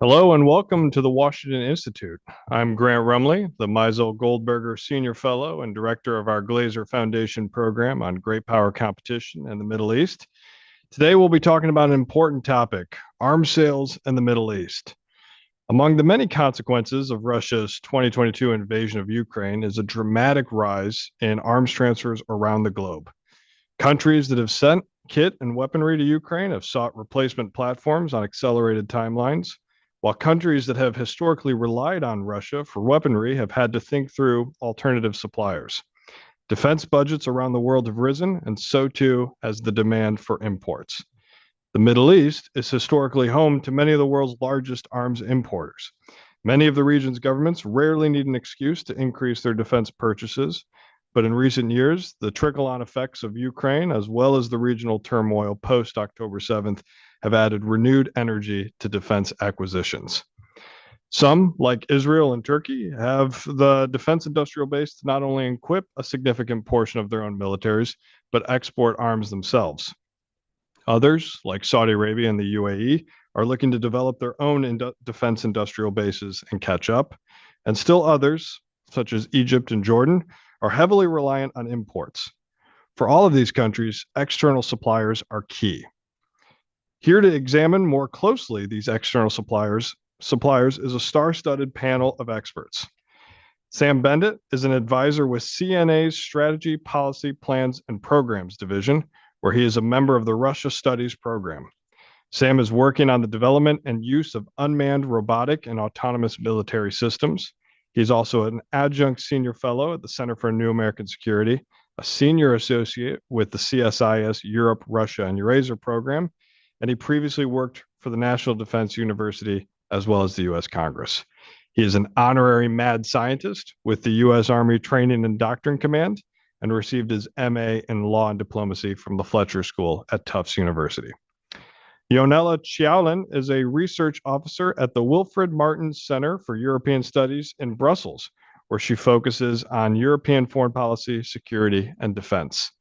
Hello and welcome to the Washington Institute. I'm Grant Rumley, the Meisel-Goldberger Senior Fellow and Director of our Glazer Foundation program on Great Power Competition in the Middle East. Today we'll be talking about an important topic, arms sales in the Middle East. Among the many consequences of Russia's 2022 invasion of Ukraine is a dramatic rise in arms transfers around the globe. Countries that have sent kit and weaponry to Ukraine have sought replacement platforms on accelerated timelines, while countries that have historically relied on Russia for weaponry have had to think through alternative suppliers. Defense budgets around the world have risen, and so too has the demand for imports. The Middle East is historically home to many of the world's largest arms importers. Many of the region's governments rarely need an excuse to increase their defense purchases, but in recent years, the trickle-on effects of Ukraine, as well as the regional turmoil post-October 7th, have added renewed energy to defense acquisitions. Some, like Israel and Turkey, have the defense industrial base to not only equip a significant portion of their own militaries, but export arms themselves. Others, like Saudi Arabia and the UAE, are looking to develop their own defense industrial bases and catch up. And still others, such as Egypt and Jordan, are heavily reliant on imports. For all of these countries, external suppliers are key. Here to examine more closely these external suppliers is a star-studded panel of experts. Sam Bendit is an advisor with CNA's Strategy, Policy, Plans, and Programs Division, where he is a member of the Russia Studies program. Sam is working on the development and use of unmanned robotic and autonomous military systems. He's also an adjunct senior fellow at the Center for New American Security, a senior associate with the CSIS Europe, Russia, and Eurasia program, and he previously worked for the National Defense University as well as the U.S. Congress. He is an honorary mad scientist with the U.S. Army Training and Doctrine Command and received his MA in Law and Diplomacy from the Fletcher School at Tufts University. Ionela Chiaulin is a research officer at the Wilfrid Martin Center for European Studies in Brussels, where she focuses on European foreign policy, security, and defense.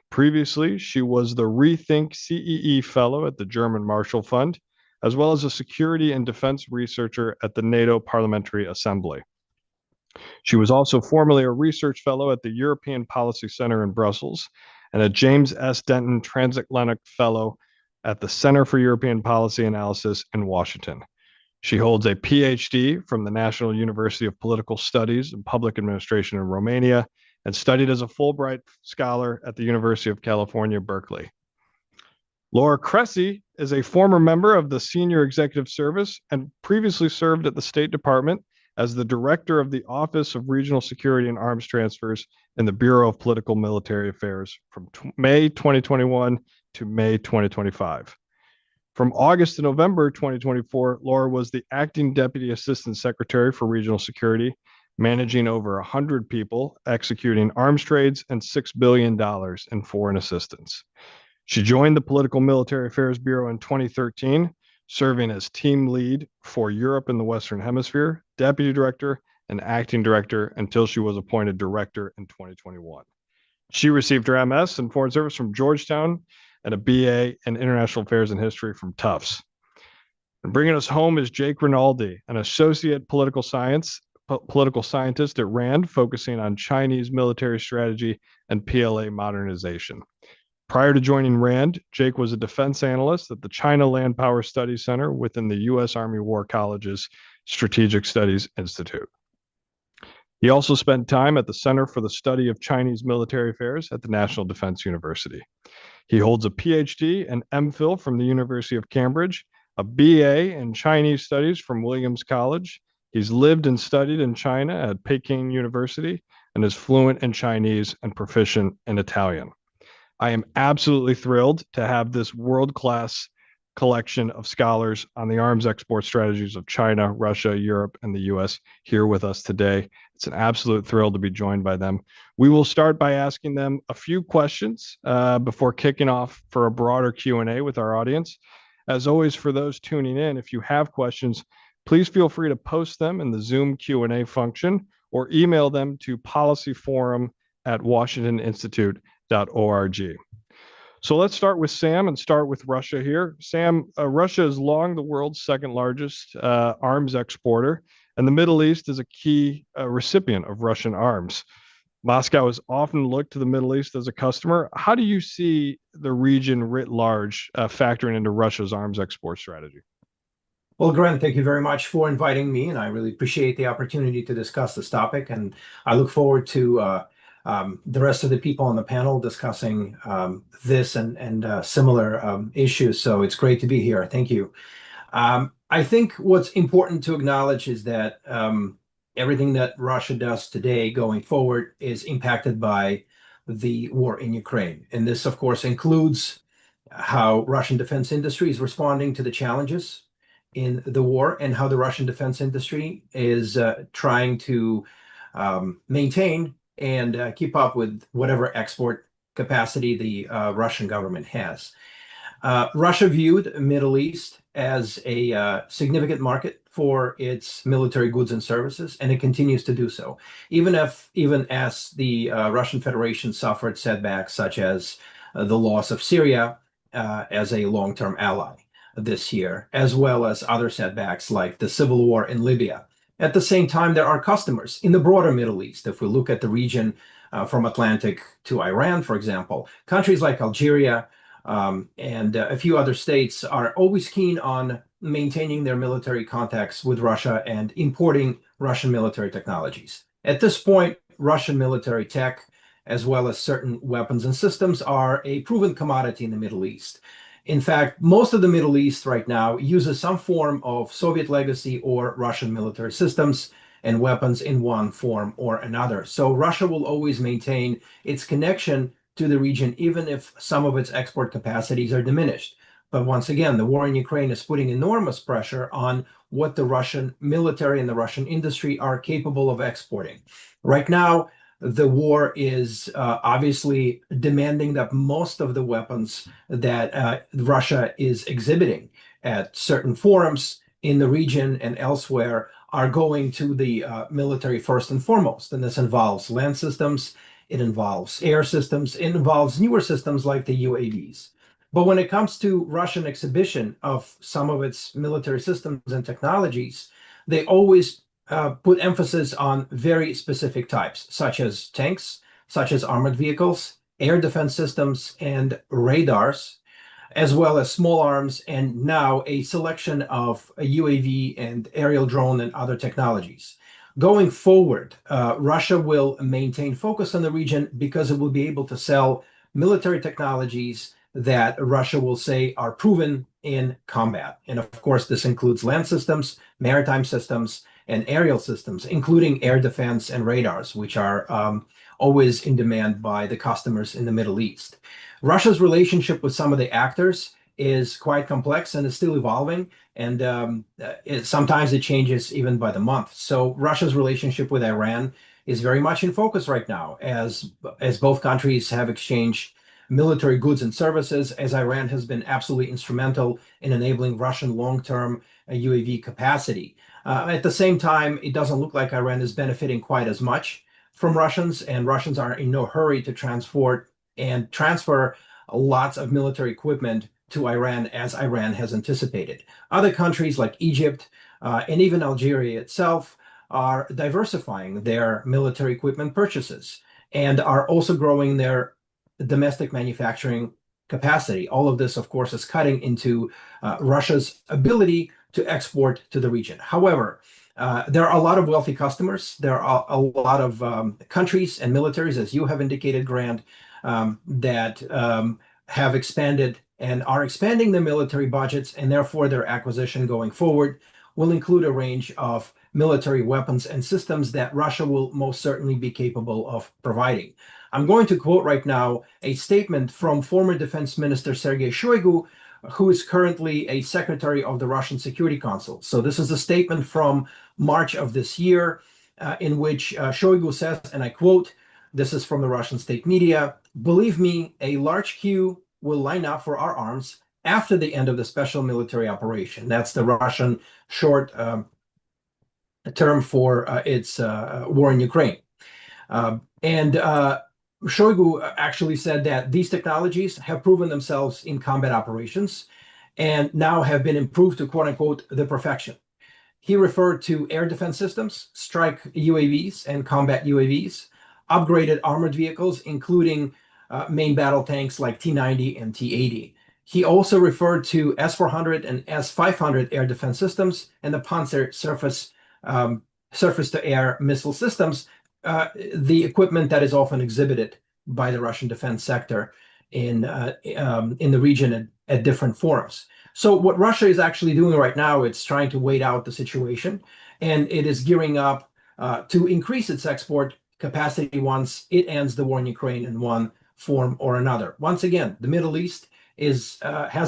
Previously, she was the Rethink CEE Fellow at the German Marshall Fund, as well as a security and defense researcher at the NATO Parliamentary Assembly. She was also formerly a research fellow at the European Policy Center in Brussels and a James S. Denton Transatlantic Fellow at the Center for European Policy Analysis in Washington. She holds a PhD from the National University of Political Studies and Public Administration in Romania and studied as a Fulbright scholar at the University of California, Berkeley. Laura Cressy is a former member of the Senior Executive Service and previously served at the State Department as the Director of the Office of Regional Security and Arms Transfers in the Bureau of Political Military Affairs from May 2021 to May 2025. From August to November 2024, Laura was the Acting Deputy Assistant Secretary for Regional Security, managing over 100 people, executing arms trades, and $6 billion in foreign assistance. She joined the Political Military Affairs Bureau in 2013, serving as team lead for Europe and the Western Hemisphere, deputy director, and acting director until she was appointed director in 2021. She received her MS in Foreign Service from Georgetown and a BA in International Affairs and History from Tufts. And bringing us home is Jake Rinaldi, an associate political scientist at RAND, focusing on Chinese military strategy and PLA modernization. Prior to joining RAND, Jake was a defense analyst at the China Land Power Studies Center within the U.S. Army War College's Strategic Studies Institute. He also spent time at the Center for the Study of Chinese Military Affairs at the National Defense University. He holds a PhD and MPhil from the University of Cambridge, a BA in Chinese Studies from Williams College. He's lived and studied in China at Peking University and is fluent in Chinese and proficient in Italian. I am absolutely thrilled to have this world-class collection of scholars on the arms export strategies of China, Russia, Europe, and the U.S. here with us today. It's an absolute thrill to be joined by them. We will start by asking them a few questions before kicking off for a broader Q&A with our audience. As always, for those tuning in, if you have questions, please feel free to post them in the Zoom Q&A function or email them to policyforum@washingtoninstitute.org. So let's start with Sam and start with Russia here. Sam, Russia is long the world's second largest arms exporter, and the Middle East is a key recipient of Russian arms. Moscow has often looked to the Middle East as a customer. How do you see the region writ large factoring into Russia's arms export strategy? Well, Grant, thank you very much for inviting me, and I really appreciate the opportunity to discuss this topic. And I look forward to the rest of the people on the panel discussing this and similar issues. So it's great to be here. Thank you. I think what's important to acknowledge is that everything that Russia does today going forward is impacted by the war in Ukraine. And this, of course, includes how Russian defense industry is responding to the challenges in the war and how the Russian defense industry is trying to maintain and keep up with whatever export capacity the Russian government has. Russia viewed Middle East as a significant market for its military goods and services, and it continues to do so, even as the Russian Federation suffered setbacks such as the loss of Syria as a long-term ally this year, as well as other setbacks like the civil war in Libya. At the same time, there are customers in the broader Middle East. If we look at the region from Atlantic to Iran, for example, countries like Algeria, and a few other states are always keen on maintaining their military contacts with Russia and importing Russian military technologies. At this point, Russian military tech, as well as certain weapons and systems, are a proven commodity in the Middle East. In fact, most of the Middle East right now uses some form of Soviet legacy or Russian military systems and weapons in one form or another. So Russia will always maintain its connection to the region, even if some of its export capacities are diminished. But once again, the war in Ukraine is putting enormous pressure on what the Russian military and the Russian industry are capable of exporting. Right now, the war is obviously demanding that most of the weapons that Russia is exhibiting at certain forums in the region and elsewhere are going to the military first and foremost. And this involves land systems, it involves air systems, it involves newer systems like the UAVs. But when it comes to Russian exhibition of some of its military systems and technologies, they always put emphasis on very specific types, such as tanks, such as armored vehicles, air defense systems, and radars, as well as small arms, and now a selection of a UAV and aerial drone and other technologies. Going forward, Russia will maintain focus on the region because it will be able to sell military technologies that Russia will say are proven in combat. And of course, this includes land systems, maritime systems, and aerial systems, including air defense and radars, which are always in demand by the customers in the Middle East. Russia's relationship with some of the actors is quite complex and is still evolving, and sometimes it changes even by the month. So Russia's relationship with Iran is very much in focus right now, as both countries have exchanged military goods and services, as Iran has been absolutely instrumental in enabling Russian long-term UAV capacity. At the same time, it doesn't look like Iran is benefiting quite as much from Russians, and Russians are in no hurry to transport and transfer lots of military equipment to Iran as Iran has anticipated. Other countries like Egypt and even Algeria itself are diversifying their military equipment purchases and are also growing their domestic manufacturing capacity. All of this, of course, is cutting into Russia's ability to export to the region. However, there are a lot of wealthy customers. There are a lot of countries and militaries, as you have indicated, Grant, that have expanded and are expanding their military budgets, and therefore their acquisition going forward will include a range of military weapons and systems that Russia will most certainly be capable of providing. I'm going to quote right now a statement from former Defense Minister Sergei Shoigu, who is currently a secretary of the Russian Security Council. So this is a statement from March of this year, in which Shoigu says, and I quote, this is from the Russian state media, "Believe me, a large queue will line up for our arms after the end of the special military operation." That's the Russian short term for its war in Ukraine. And Shoigu actually said that these technologies have proven themselves in combat operations and now have been improved to quote unquote the perfection. He referred to air defense systems, strike UAVs, and combat UAVs, upgraded armored vehicles, including main battle tanks like T-90 and T-80. He also referred to S-400 and S-500 air defense systems and the Panzer surface-to-air missile systems, the equipment that is often exhibited by the Russian defense sector in the region at different forums. So what Russia is actually doing right now, it's trying to wait out the situation, and it is gearing up to increase its export capacity once it ends the war in Ukraine in one form or another. Once again, the Middle East has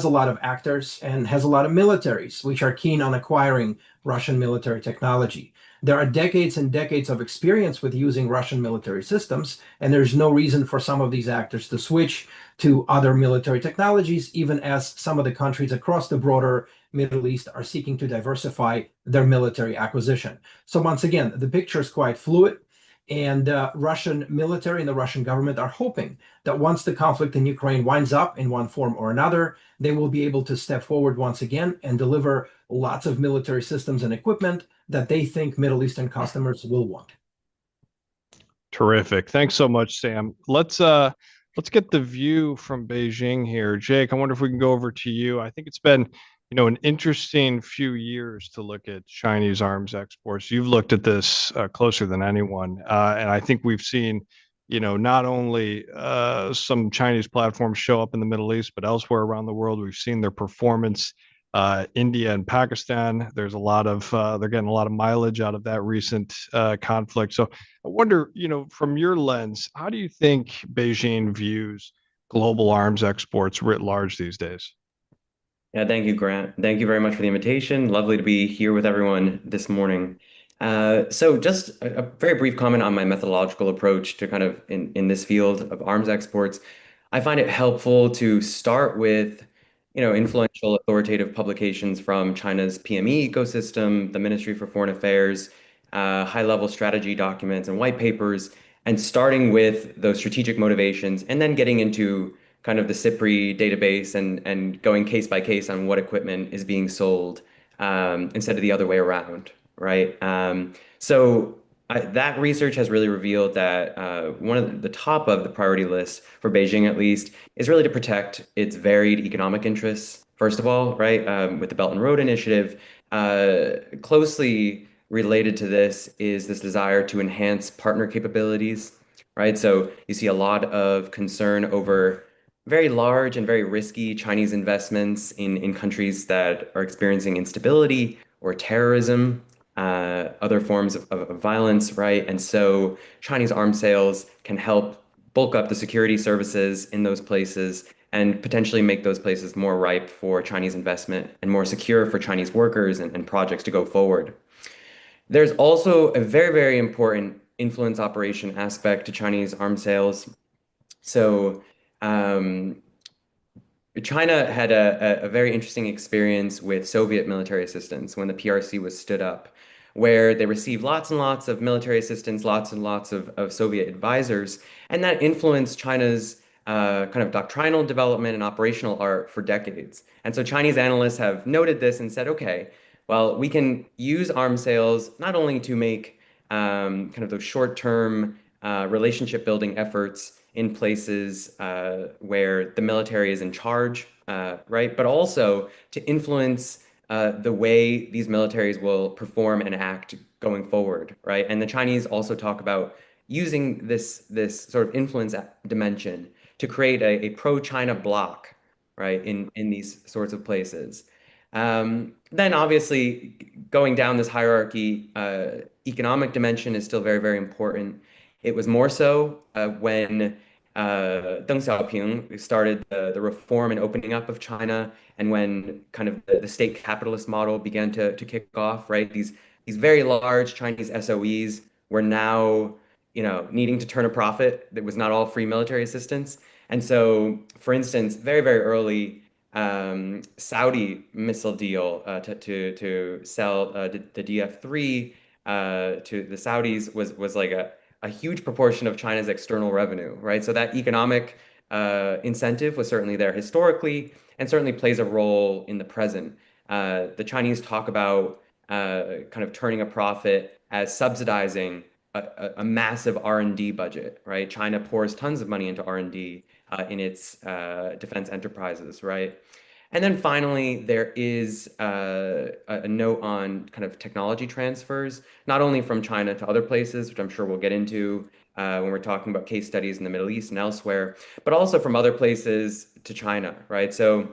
a lot of actors and has a lot of militaries which are keen on acquiring Russian military technology. There are decades and decades of experience with using Russian military systems, and there's no reason for some of these actors to switch to other military technologies, even as some of the countries across the broader Middle East are seeking to diversify their military acquisition. So once again, the picture is quite fluid, and Russian military and the Russian government are hoping that once the conflict in Ukraine winds up in one form or another, they will be able to step forward once again and deliver lots of military systems and equipment that they think Middle Eastern customers will want. Terrific. Thanks so much, Sam. Let's get the view from Beijing here. Jake, I wonder if we can go over to you. I think it's been, an interesting few years to look at Chinese arms exports. You've looked at this closer than anyone, and I think we've seen, not only some Chinese platforms show up in the Middle East, but elsewhere around the world. We've seen their performance. India and Pakistan, there's a lot of they're getting a lot of mileage out of that recent conflict. So I wonder, from your lens, how do you think Beijing views global arms exports writ large these days? Yeah, thank you, Grant. Thank you very much for the invitation. Lovely to be here with everyone this morning. So just a very brief comment on my methodological approach to kind of in this field of arms exports. I find it helpful to start with, influential authoritative publications from China's PME ecosystem, the Ministry for Foreign Affairs, high-level strategy documents and white papers, and starting with those strategic motivations, and then getting into kind of the CIPRI database and going case by case on what equipment is being sold instead of the other way around, right? That research has really revealed that one of the top of the priority list for Beijing, at least, is really to protect its varied economic interests, first of all, right? With the Belt and Road Initiative, closely related to this is this desire to enhance partner capabilities, right? So you see a lot of concern over very large and very risky Chinese investments in countries that are experiencing instability or terrorism, other forms of violence, right? And so Chinese arms sales can help bulk up the security services in those places and potentially make those places more ripe for Chinese investment and more secure for Chinese workers and projects to go forward. There's also a very, very important influence operation aspect to Chinese arms sales. So um, China had a very interesting experience with Soviet military assistance when the PRC was stood up, where they received lots and lots of military assistance, lots and lots of Soviet advisors, and that influenced China's kind of doctrinal development and operational art for decades. And so Chinese analysts have noted this and said, okay, well, we can use arms sales not only to make kind of those short-term relationship building efforts in places where the military is in charge, right? But also to influence the way these militaries will perform and act going forward, right? And the Chinese also talk about using this sort of influence dimension to create a pro-China bloc, right, in these sorts of places. Then obviously going down this hierarchy, economic dimension is still very, very important. It was more so when Deng Xiaoping started the reform and opening up of China, and when kind of the state capitalist model began to kick off, right? These very large Chinese SOEs were now, needing to turn a profit. That was not all free military assistance. And so, for instance, very, very early, Saudi missile deal to sell the DF3 to the Saudis was like a huge proportion of China's external revenue, right? So that economic incentive was certainly there historically and certainly plays a role in the present. The Chinese talk about kind of turning a profit as subsidizing a massive R&D budget, right? China pours tons of money into R&D in its defense enterprises, right? And then finally, there is a note on kind of technology transfers, not only from China to other places, which I'm sure we'll get into when we're talking about case studies in the Middle East and elsewhere, but also from other places to China, right? So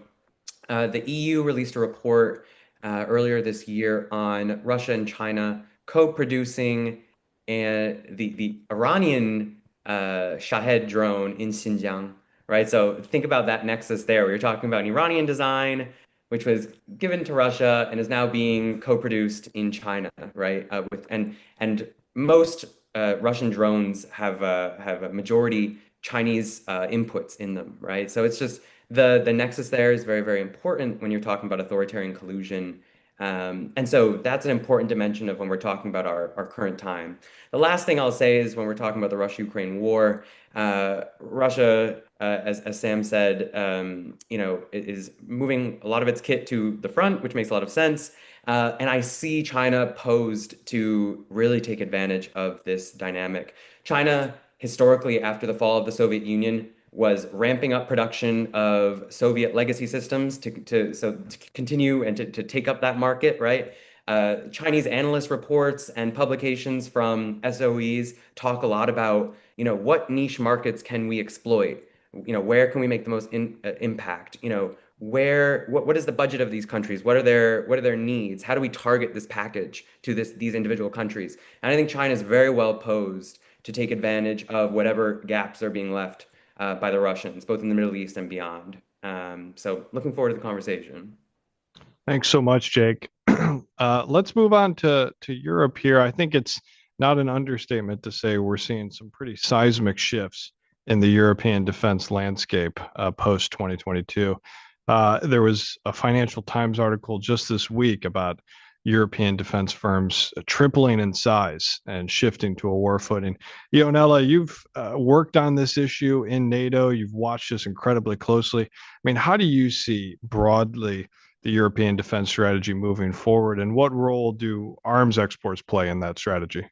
the EU released a report earlier this year on Russia and China co-producing the Iranian Shahed drone in Xinjiang, right? So think about that nexus there. We were talking about an Iranian design, which was given to Russia and is now being co-produced in China, right? And most Russian drones have a majority Chinese inputs in them, right? So it's just the nexus there is very, very important when you're talking about authoritarian collusion. And so that's an important dimension of when we're talking about our current time. The last thing I'll say is when we're talking about the Russia-Ukraine war, Russia, as Sam said, is moving a lot of its kit to the front, which makes a lot of sense. And I see China posed to really take advantage of this dynamic. China, historically, after the fall of the Soviet Union, was ramping up production of Soviet legacy systems to continue and to take up that market, right? Chinese analyst reports and publications from SOEs talk a lot about, what niche markets can we exploit? Where can we make the most impact? What is the budget of these countries? What are their needs? How do we target this package to these individual countries? And I think China is very well posed to take advantage of whatever gaps are being left by the Russians, both in the Middle East and beyond. So looking forward to the conversation. Thanks so much, Jake. Let's move on to Europe here. I think it's not an understatement to say we're seeing some pretty seismic shifts in the European defense landscape post 2022. There was a Financial Times article just this week about European defense firms tripling in size and shifting to a war footing. Ionela, you've worked on this issue in NATO. You've watched this incredibly closely. I mean, how do you see broadly the European defense strategy moving forward, and what role do arms exports play in that strategy?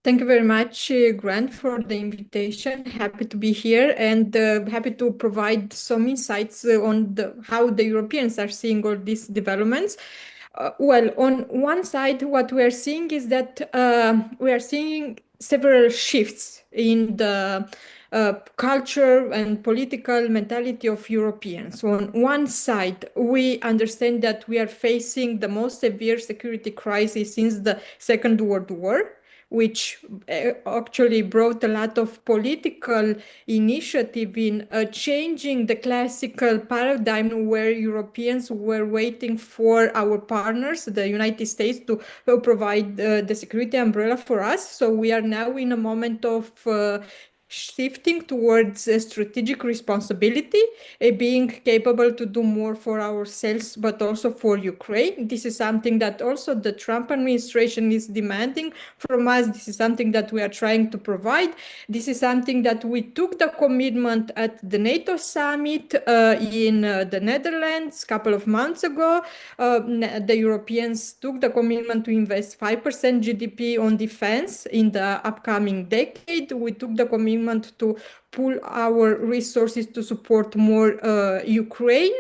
Thank you very much, Grant, for the invitation. Happy to be here and happy to provide some insights on how the Europeans are seeing all these developments. Well, on one side, what we are seeing is that we are seeing several shifts in the culture and political mentality of Europeans. So on one side, we understand that we are facing the most severe security crisis since the Second World War, which actually brought a lot of political initiative in changing the classical paradigm where Europeans were waiting for our partners, the United States, to provide the security umbrella for us. So we are now in a moment of shifting towards strategic responsibility, being capable to do more for ourselves, but also for Ukraine. This is something that also the Trump administration is demanding from us. This is something that we are trying to provide. This is something that we took the commitment at the NATO summit in the Netherlands a couple of months ago. The Europeans took the commitment to invest 5% GDP on defense in the upcoming decade. We took the commitment to pool our resources to support more Ukraine,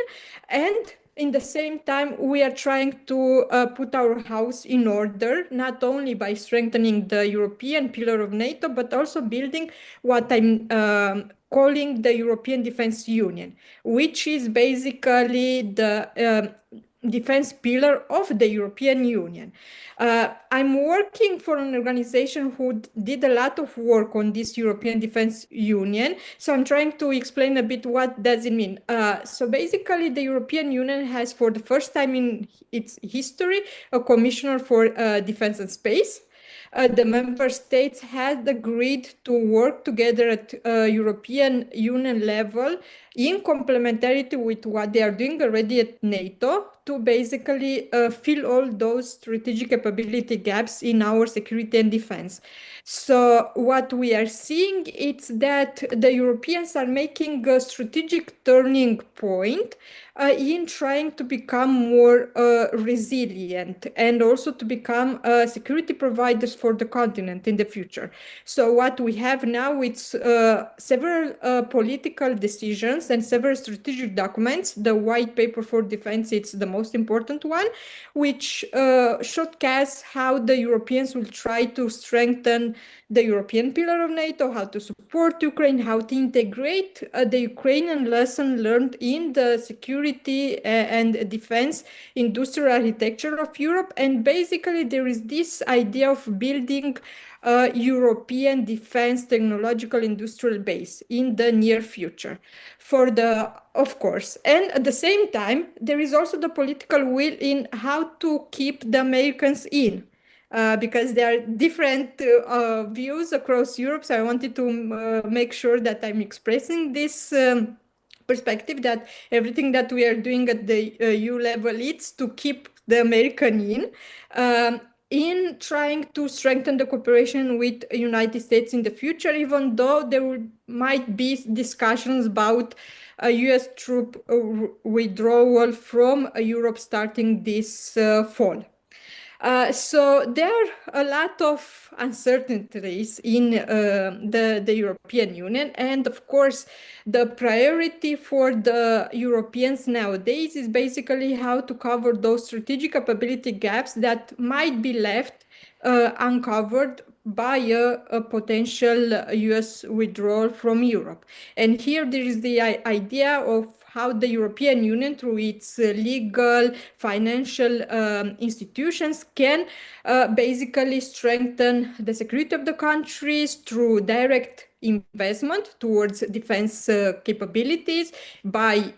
and in the same time, we are trying to put our house in order, not only by strengthening the European pillar of NATO, but also building what I'm calling the European Defense Union, which is basically the defense pillar of the European Union. I'm working for an organization who did a lot of work on this European Defense Union. So I'm trying to explain a bit what does it mean. So basically, the European Union has, for the first time in its history, a commissioner for defense and space. The member states had agreed to work together at European Union level in complementarity with what they are doing already at NATO to basically fill all those strategic capability gaps in our security and defense. So what we are seeing is that the Europeans are making a strategic turning point in trying to become more resilient and also to become security providers for the continent in the future. So what we have now is several political decisions and several strategic documents. The white paper for defense, it's the most important one, which showcase how the Europeans will try to strengthen the European pillar of NATO, how to support Ukraine, how to integrate the Ukrainian lesson learned in the security and defense industrial architecture of Europe. And basically there is this idea of building a European defense technological industrial base in the near future of course. And at the same time, there is also the political will in how to keep the Americans in. Because there are different views across Europe. So I wanted to make sure that I'm expressing this perspective that everything that we are doing at the EU level is to keep the American in trying to strengthen the cooperation with the United States in the future, even though there might be discussions about a US troop withdrawal from Europe starting this fall. So there are a lot of uncertainties in the European Union. And of course, the priority for the Europeans nowadays is basically how to cover those strategic capability gaps that might be left uncovered by a potential US withdrawal from Europe. And here there is the idea of how the European Union, through its legal, financial institutions, can basically strengthen the security of the countries through direct investment towards defense capabilities by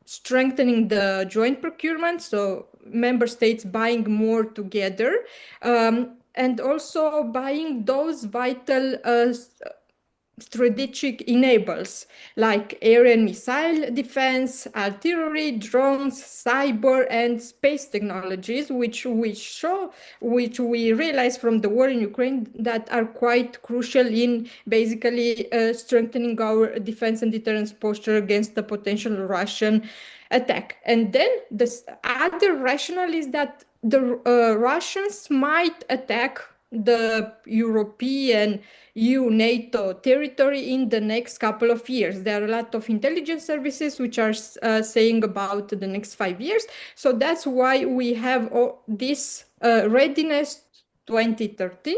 strengthening the joint procurement, so member states buying more together, and also buying those vital strategic enablers like air and missile defense, artillery, drones, cyber, and space technologies, which we realize from the war in Ukraine that are quite crucial in basically strengthening our defense and deterrence posture against the potential Russian attack. And then the other rationale is that the Russians might attack the European EU NATO territory in the next couple of years. There are a lot of intelligence services which are saying about the next 5 years. So that's why we have this readiness 2030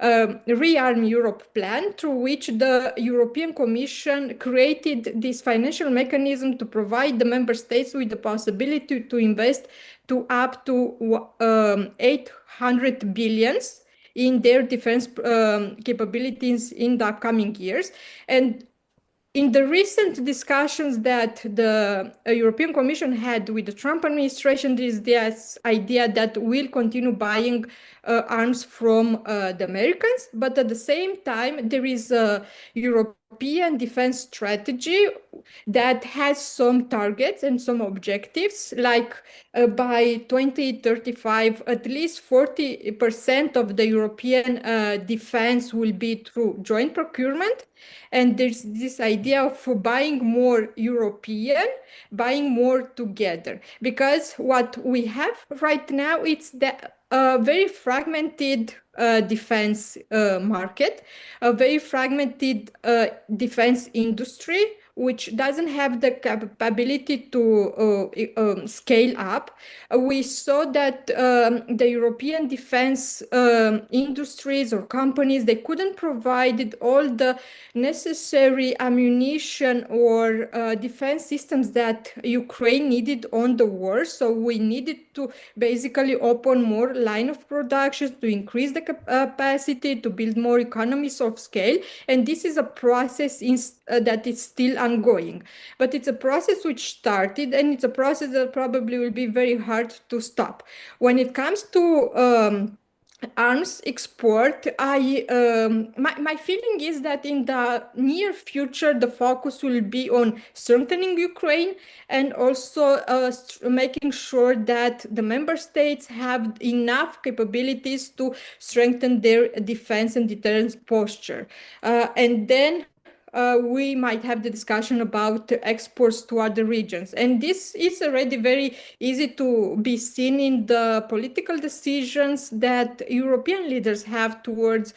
Rearm Europe plan, through which the European Commission created this financial mechanism to provide the member states with the possibility to invest to up to 800 billions in their defense capabilities in the upcoming years. And in the recent discussions that the European Commission had with the Trump administration, there is this idea that we'll continue buying arms from the Americans, but at the same time, there is a European defense strategy that has some targets and some objectives, like by 2035, at least 40% of the European defense will be through joint procurement. And there's this idea of buying more European, buying more together. Because what we have right now, it's the very fragmented defense market, a very fragmented defense industry, which doesn't have the capability to scale up. We saw that the European defense industries or companies, they couldn't provide all the necessary ammunition or defense systems that Ukraine needed on the war. So we needed to basically open more line of production, to increase the capacity, to build more economies of scale. And this is a process that is still ongoing. But it's a process which started, and it's a process that probably will be very hard to stop. When it comes to arms export, my feeling is that in the near future, the focus will be on strengthening Ukraine and also making sure that the member states have enough capabilities to strengthen their defense and deterrence posture. And then we might have the discussion about exports to other regions. And this is already very easy to be seen in the political decisions that European leaders have towards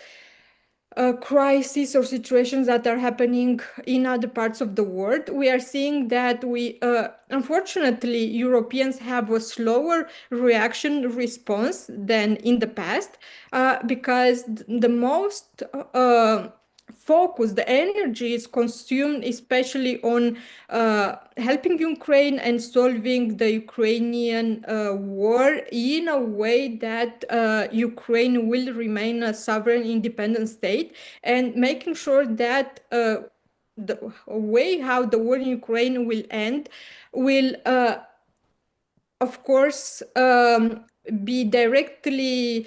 crises or situations that are happening in other parts of the world. We are seeing that unfortunately, Europeans have a slower reaction response than in the past because the most focus, the energy is consumed especially on helping Ukraine and solving the Ukrainian war in a way that Ukraine will remain a sovereign, independent state, and making sure that the way how the war in Ukraine will end will of course, be directly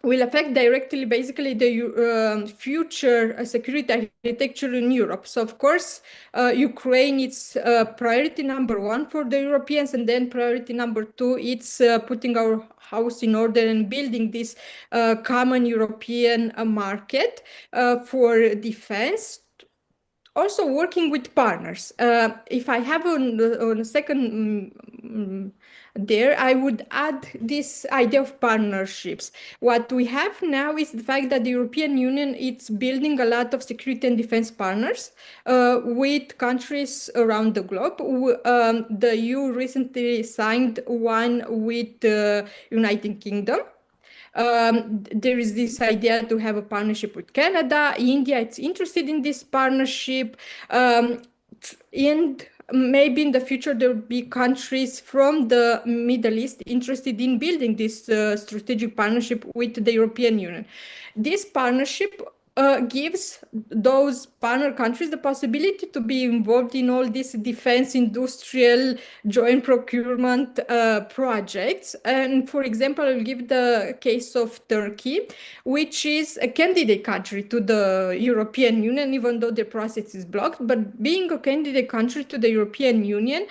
will affect directly, basically, the future security architecture in Europe. So, of course, Ukraine is priority number one for the Europeans, and then priority number two, it's putting our house in order and building this common European market for defense, also working with partners. If I have on a second there, I would add this idea of partnerships. What we have now is the fact that the European Union is building a lot of security and defense partners with countries around the globe. The EU recently signed one with the United Kingdom. There is this idea to have a partnership with Canada. India is interested in this partnership. And maybe in the future, there will be countries from the Middle East interested in building this strategic partnership with the European Union. This partnership gives those partner countries the possibility to be involved in all these defense industrial joint procurement projects. And for example, I'll give the case of Turkey, which is a candidate country to the European Union, even though the process is blocked. But being a candidate country to the European Union,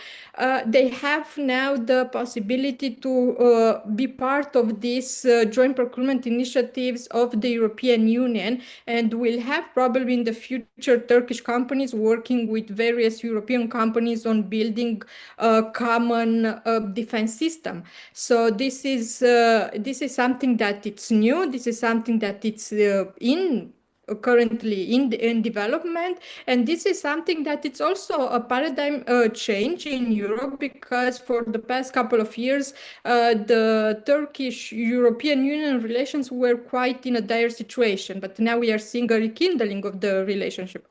they have now the possibility to be part of these joint procurement initiatives of the European Union, and will have probably in the future Turkish companies working with various European companies on building a common defense system. So this is something that it's new. This is something that it's currently in development, and this is something that it's also a paradigm change in Europe, because for the past couple of years the Turkish European Union relations were quite in a dire situation, but now we are seeing a rekindling of the relationship.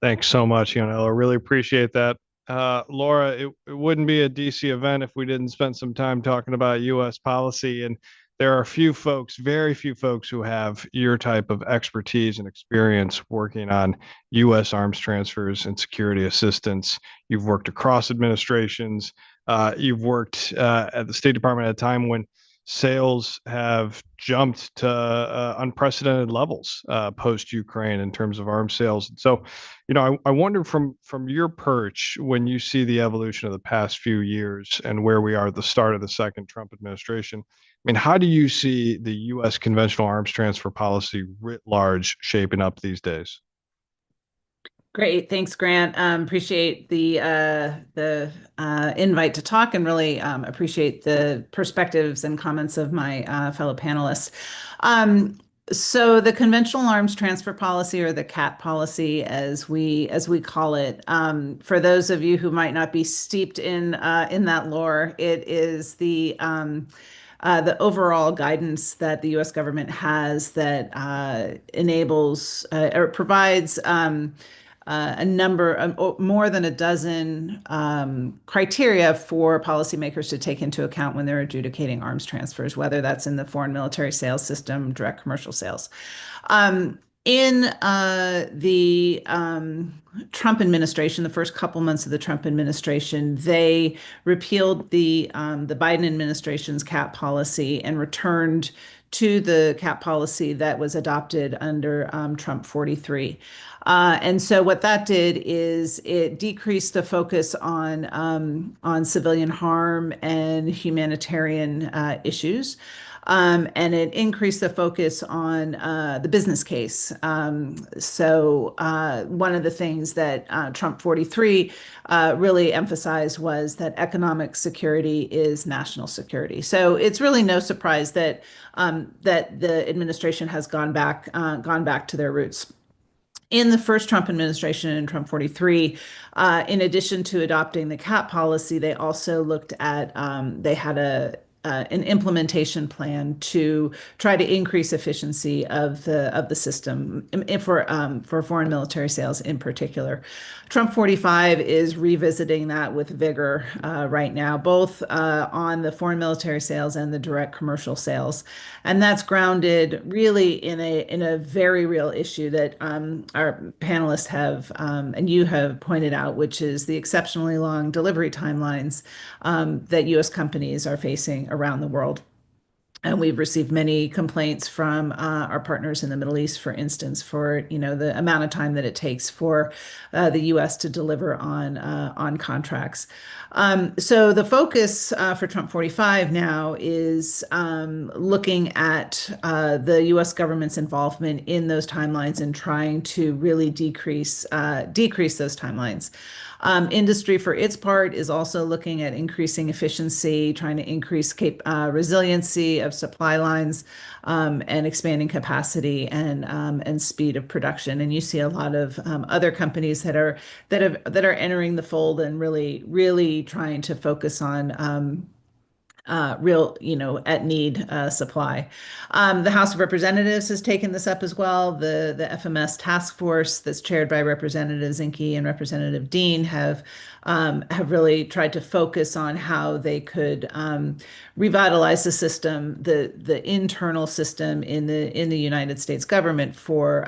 Thanks so much, Ionela. I really appreciate that. Laura, it wouldn't be a DC event if we didn't spend some time talking about US policy. And there are very few folks who have your type of expertise and experience working on US arms transfers and security assistance. You've worked across administrations. You've worked at the State Department at a time when sales have jumped to unprecedented levels post-Ukraine in terms of arms sales. And so, I wonder from your perch, when you see the evolution of the past few years and where we are at the start of the second Trump administration, I mean, how do you see the U.S. conventional arms transfer policy writ large shaping up these days? Great, thanks, Grant. Appreciate the invite to talk, and really appreciate the perspectives and comments of my fellow panelists. So the conventional arms transfer policy, or the CAT policy, as we call it, for those of you who might not be steeped in that lore, it is the overall guidance that the U.S. government has that enables or provides a number, more than a dozen criteria for policymakers to take into account when they're adjudicating arms transfers, whether that's in the foreign military sales system, direct commercial sales. In the Trump administration, the first couple months of the Trump administration, they repealed the Biden administration's cap policy and returned to the cap policy that was adopted under Trump 43. And so what that did is it decreased the focus on civilian harm and humanitarian issues. And it increased the focus on the business case. So one of the things that Trump 43 really emphasized was that economic security is national security. So it's really no surprise that that the administration has gone back to their roots. In the first Trump administration, in Trump 43, in addition to adopting the cap policy, they also looked at, they had an implementation plan to try to increase efficiency of the system for foreign military sales in particular. Trump 45 is revisiting that with vigor right now, both on the foreign military sales and the direct commercial sales. And that's grounded really in a very real issue that our panelists have and you have pointed out, which is the exceptionally long delivery timelines that U.S. companies are facing around the world. And we've received many complaints from our partners in the Middle East, for instance, for the amount of time that it takes for the U.S. to deliver on contracts. So the focus for Trump 45 now is looking at the U.S. government's involvement in those timelines and trying to really decrease those timelines. Industry, for its part, is also looking at increasing efficiency, trying to increase resiliency of supply lines, and expanding capacity and speed of production. And you see a lot of other companies that are entering the fold and really trying to focus on real, at need supply. The House of Representatives has taken this up as well. The FMS task force that's chaired by Representative Zinke and Representative Dean have really tried to focus on how they could revitalize the system, the internal system in the United States government for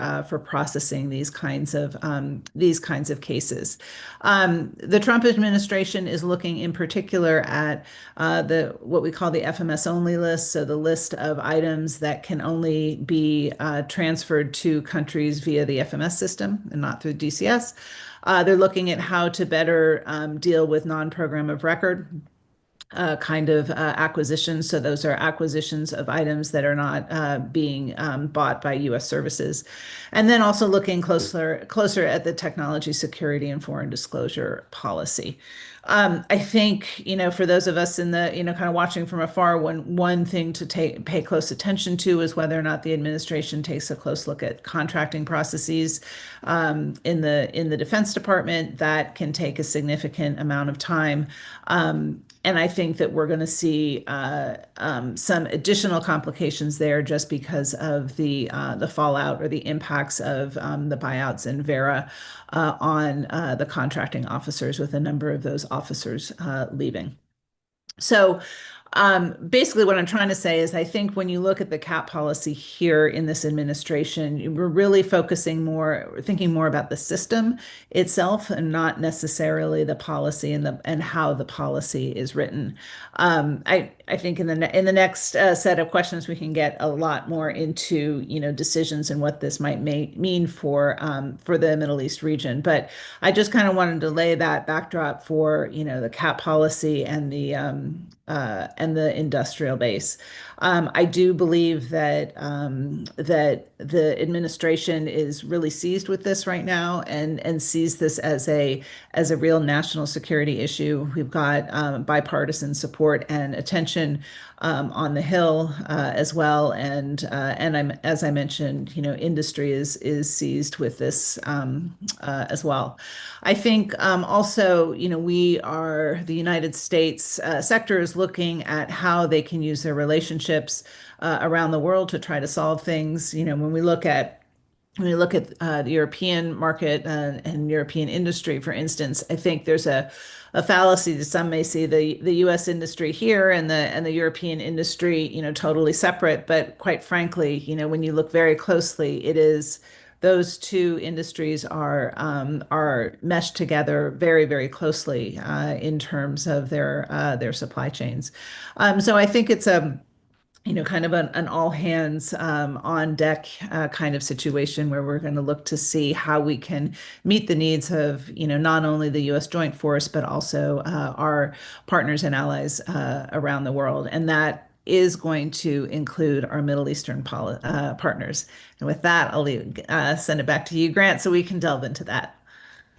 processing these kinds of cases. The Trump administration is looking in particular at what we call the FMS only list, so the list of items that can only be transferred to countries via the FMS system and not through DCS. They're looking at how to better deal with non-program of record kind of acquisitions. So those are acquisitions of items that are not being bought by U.S. services. And then also looking closer at the technology security and foreign disclosure policy. I think, for those of us in the, kind of watching from afar, one thing to pay close attention to is whether or not the administration takes a close look at contracting processes in the Defense Department. That can take a significant amount of time. And I think that we're going to see some additional complications there just because of the fallout or the impacts of the buyouts in Vera on the contracting officers, with a number of those officers leaving. So basically what I'm trying to say is I think when you look at the cap policy here in this administration, we're really thinking more about the system itself and not necessarily the policy and how the policy is written. I think in the next set of questions we can get a lot more into decisions and what this might mean for the Middle East region. But I just kind of wanted to lay that backdrop for the cap policy and the industrial base. I do believe that the administration is really seized with this right now and sees this as a real national security issue. We've got bipartisan support and attention on the Hill as well, and as I mentioned, industry is seized with this as well. I think also, the United States sector is looking at how they can use their relationships around the world to try to solve things. When we look at the European market and European industry, for instance, I think there's a fallacy that some may see the U.S. industry here and the European industry, totally separate. But quite frankly, when you look very closely, it is those two industries are meshed together very, very closely in terms of their supply chains. So I think it's a kind of an all hands on deck kind of situation where we're going to look to see how we can meet the needs of, not only the U.S. Joint Force, but also our partners and allies around the world. And that is going to include our Middle Eastern partners. And with that, I'll send it back to you, Grant, so we can delve into that.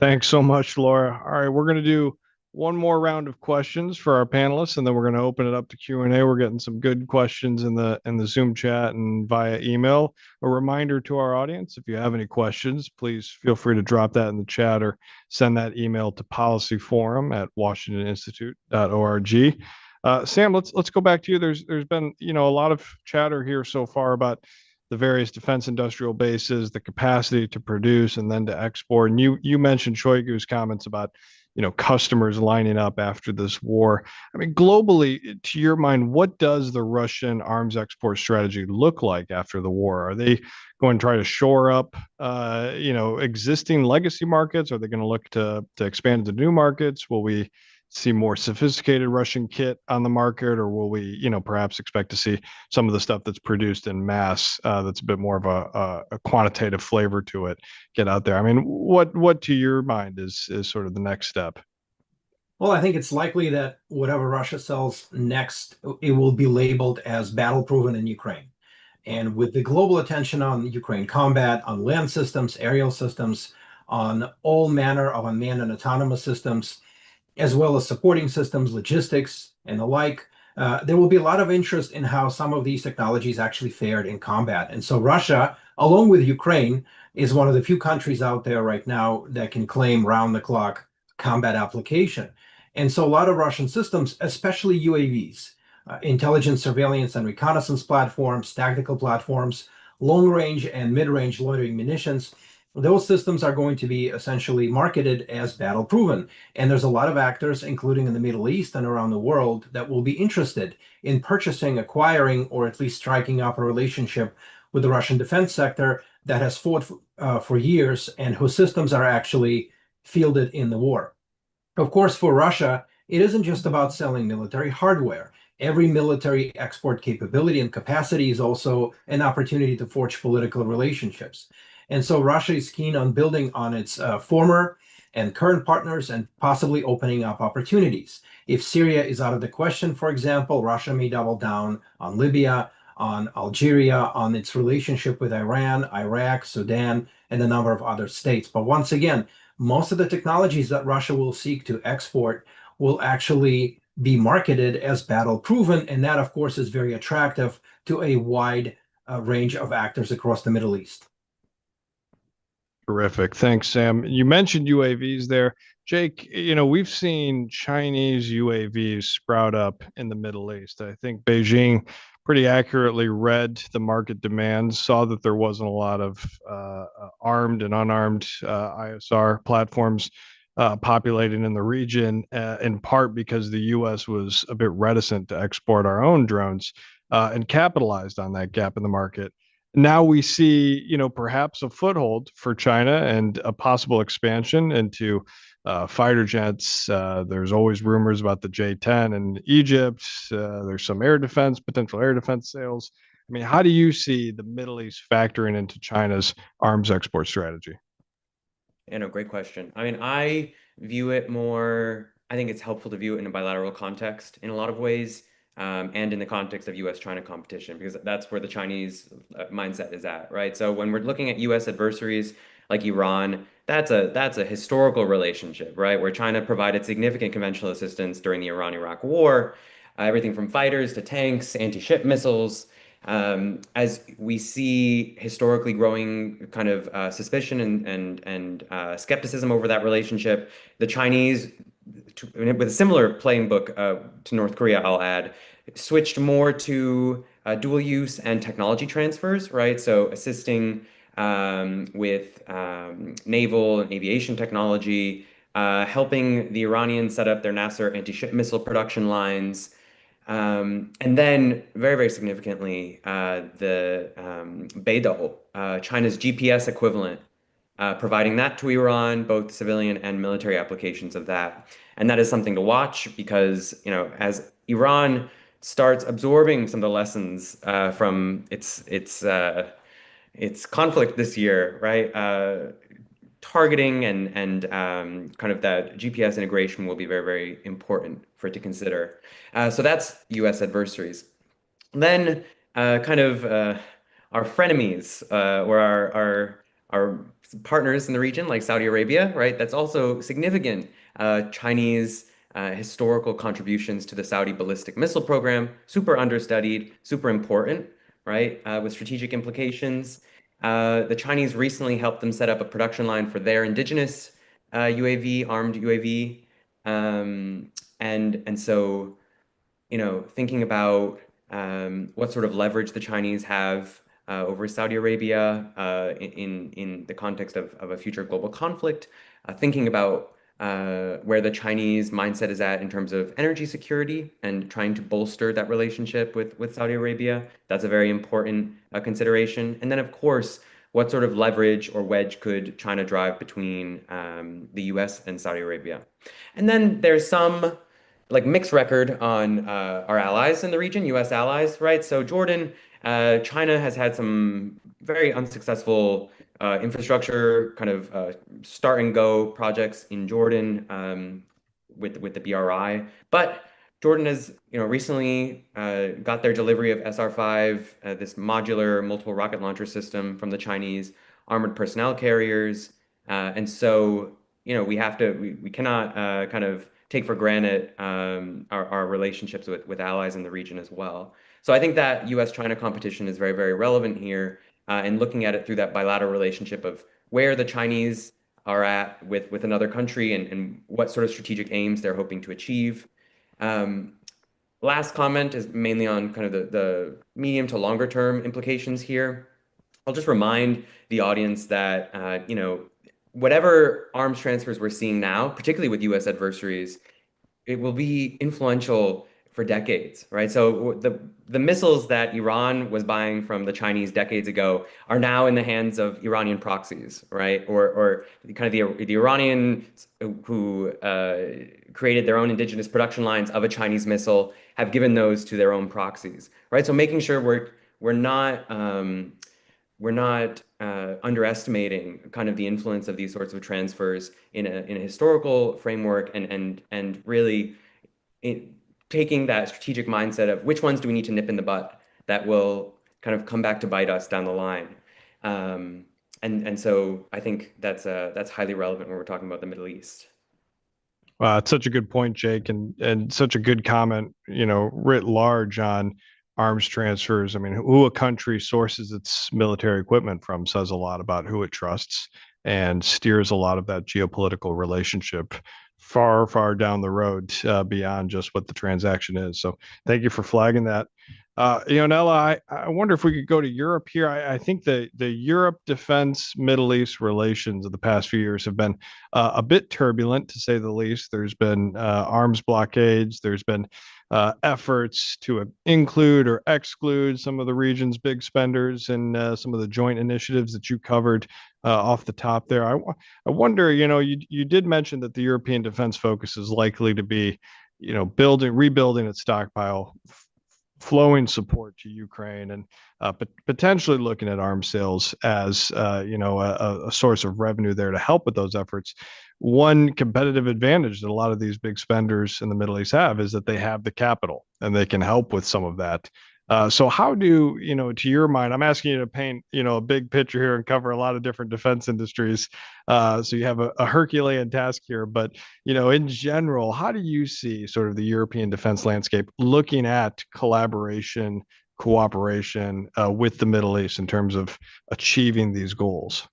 Thanks so much, Laura. All right, we're going to do one more round of questions for our panelists, and then we're going to open it up to Q&A. We're getting some good questions in the Zoom chat and via email. A reminder to our audience, if you have any questions, please feel free to drop that in the chat or send that email to policyforum@washingtoninstitute.org. Sam, let's go back to you. There's been a lot of chatter here so far about the various defense industrial bases, the capacity to produce and then to export. And you mentioned Shoigu's comments about customers lining up after this war. I mean, globally, to your mind, what does the Russian arms export strategy look like after the war? Are they going to try to shore up, existing legacy markets? Are they going to look to expand into new markets? Will we see more sophisticated Russian kit on the market, or will we, perhaps expect to see some of the stuff that's produced in mass that's a bit more of a quantitative flavor to it get out there? I mean, what to your mind is sort of the next step? Well, I think it's likely that whatever Russia sells next, it will be labeled as battle proven in Ukraine. And with the global attention on Ukraine combat, on land systems, aerial systems, on all manner of unmanned and autonomous systems, as well as supporting systems, logistics, and the like, there will be a lot of interest in how some of these technologies actually fared in combat. And so Russia, along with Ukraine, is one of the few countries out there right now that can claim round-the-clock combat application. And so a lot of Russian systems, especially UAVs, intelligence, surveillance, and reconnaissance platforms, tactical platforms, long-range and mid-range loitering munitions, those systems are going to be essentially marketed as battle proven. And there's a lot of actors, including in the Middle East and around the world, that will be interested in purchasing, acquiring, or at least striking up a relationship with the Russian defense sector that has fought for years and whose systems are actually fielded in the war. Of course, for Russia, it isn't just about selling military hardware. Every military export capability and capacity is also an opportunity to forge political relationships. And so Russia is keen on building on its former and current partners and possibly opening up opportunities. If Syria is out of the question, for example, Russia may double down on Libya, on Algeria, on its relationship with Iran, Iraq, Sudan, and a number of other states. But once again, most of the technologies that Russia will seek to export will actually be marketed as battle proven. And that, of course, is very attractive to a wide range of actors across the Middle East. Terrific. Thanks, Sam. You mentioned UAVs there. Jake, we've seen Chinese UAVs sprout up in the Middle East. I think Beijing pretty accurately read the market demands, saw that there wasn't a lot of armed and unarmed ISR platforms populating in the region, in part because the U.S. was a bit reticent to export our own drones and capitalized on that gap in the market. Now we see, perhaps a foothold for China and a possible expansion into fighter jets. There's always rumors about the J-10 in Egypt. There's some potential air defense sales. I mean, how do you see the Middle East factoring into China's arms export strategy? Great question. I mean, I think it's helpful to view it in a bilateral context in a lot of ways. And in the context of U.S.-China competition, because that's where the Chinese mindset is at, right? So when we're looking at U.S. adversaries like Iran, that's a historical relationship, right? Where China provided significant conventional assistance during the Iran-Iraq War, everything from fighters to tanks, anti-ship missiles. As we see historically growing kind of suspicion and skepticism over that relationship, the Chinese, with a similar playing book to North Korea, I'll add, switched more to dual use and technology transfers, right? So assisting with naval and aviation technology, helping the Iranians set up their Nasser anti-ship missile production lines, And then very, very significantly, the Beidou, China's GPS equivalent, providing that to Iran, both civilian and military applications of that. And that is something to watch because, as Iran starts absorbing some of the lessons from its conflict this year, right? Targeting and kind of that GPS integration will be very, very important for it to consider. So that's U.S. adversaries. Then our frenemies or our partners in the region, like Saudi Arabia, right? That's also significant. Chinese historical contributions to the Saudi ballistic missile program, super understudied, super important, right? With strategic implications. The Chinese recently helped them set up a production line for their indigenous UAV, armed UAV. And so, thinking about what sort of leverage the Chinese have over Saudi Arabia in the context of a future global conflict, thinking about where the Chinese mindset is at in terms of energy security and trying to bolster that relationship with Saudi Arabia. That's a very important consideration. And then, of course, what sort of leverage or wedge could China drive between the US and Saudi Arabia? And then there's some mixed record on our allies in the region, US allies, right? So Jordan, China has had some very unsuccessful infrastructure kind of start and go projects in Jordan with the BRI. But Jordan has recently got their delivery of SR-5, this modular multiple rocket launcher system from the Chinese armored personnel carriers. And so we cannot kind of take for granted our relationships with allies in the region as well. So I think that US-China competition is very, very relevant here, and looking at it through that bilateral relationship of where the Chinese are at with another country and what sort of strategic aims they're hoping to achieve. Last comment is mainly on kind of the medium to longer term implications here. I'll just remind the audience that, whatever arms transfers we're seeing now, particularly with US adversaries, it will be influential for decades, right? So the missiles that Iran was buying from the Chinese decades ago are now in the hands of Iranian proxies, right? Or kind of the Iranians who created their own indigenous production lines of a Chinese missile have given those to their own proxies, right? So making sure we're not underestimating kind of the influence of these sorts of transfers in a historical framework and really taking that strategic mindset of which ones do we need to nip in the butt that will kind of come back to bite us down the line. And so I think that's highly relevant when we're talking about the Middle East. It's such a good point, Jake, and such a good comment, writ large on arms transfers. I mean, who a country sources its military equipment from says a lot about who it trusts and steers a lot of that geopolitical relationship far, far down the road beyond just what the transaction is. So thank you for flagging that. Nella, I wonder if we could go to Europe here. I think the Europe defense Middle East relations of the past few years have been a bit turbulent, to say the least. There's been arms blockades. There's been efforts to include or exclude some of the region's big spenders and some of the joint initiatives that you covered off the top there. I wonder, you did mention that the European defense focus is likely to be, rebuilding its stockpile, flowing support to Ukraine, and potentially looking at arms sales as a source of revenue there to help with those efforts. One competitive advantage that a lot of these big spenders in the Middle East have is that they have the capital and they can help with some of that. So how do, to your mind, I'm asking you to paint, a big picture here and cover a lot of different defense industries. So you have a Herculean task here, but, in general, how do you see sort of the European defense landscape looking at collaboration, cooperation with the Middle East in terms of achieving these goals?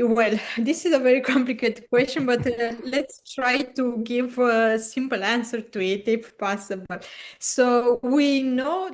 Well, this is a very complicated question, but let's try to give a simple answer to it if possible. So we know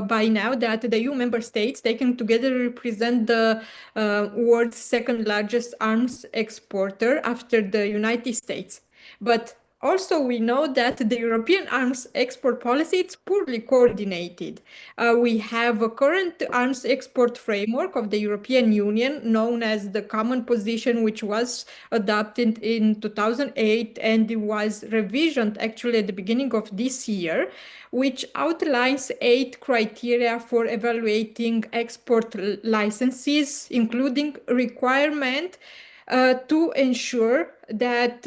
by now that the EU member states, taken together, represent the world's second largest arms exporter after the United States. But also, we know that the European arms export policy is poorly coordinated. We have a current arms export framework of the European Union known as the Common Position, which was adopted in 2008 and it was revisioned actually at the beginning of this year, which outlines 8 criteria for evaluating export licenses, including requirement to ensure that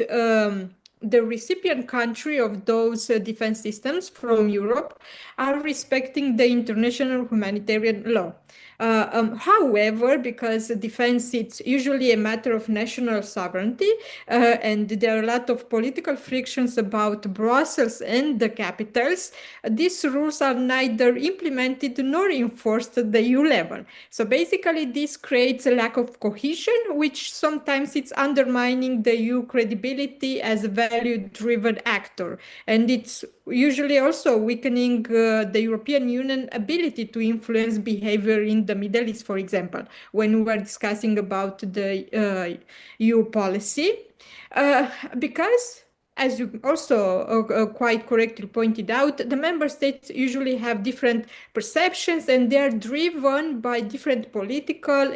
the recipient country of those defense systems from Europe are respecting the international humanitarian law. However, because defense it's usually a matter of national sovereignty, and there are a lot of political frictions about Brussels and the capitals, these rules are neither implemented nor enforced at the EU level. So basically, this creates a lack of cohesion, which sometimes it's undermining the EU credibility as a value-driven actor, and it's usually also weakening the European Union ability to influence behavior in the Middle East, for example, when we are discussing about the EU policy. Because, as you also quite correctly pointed out, the member states usually have different perceptions and they are driven by different political,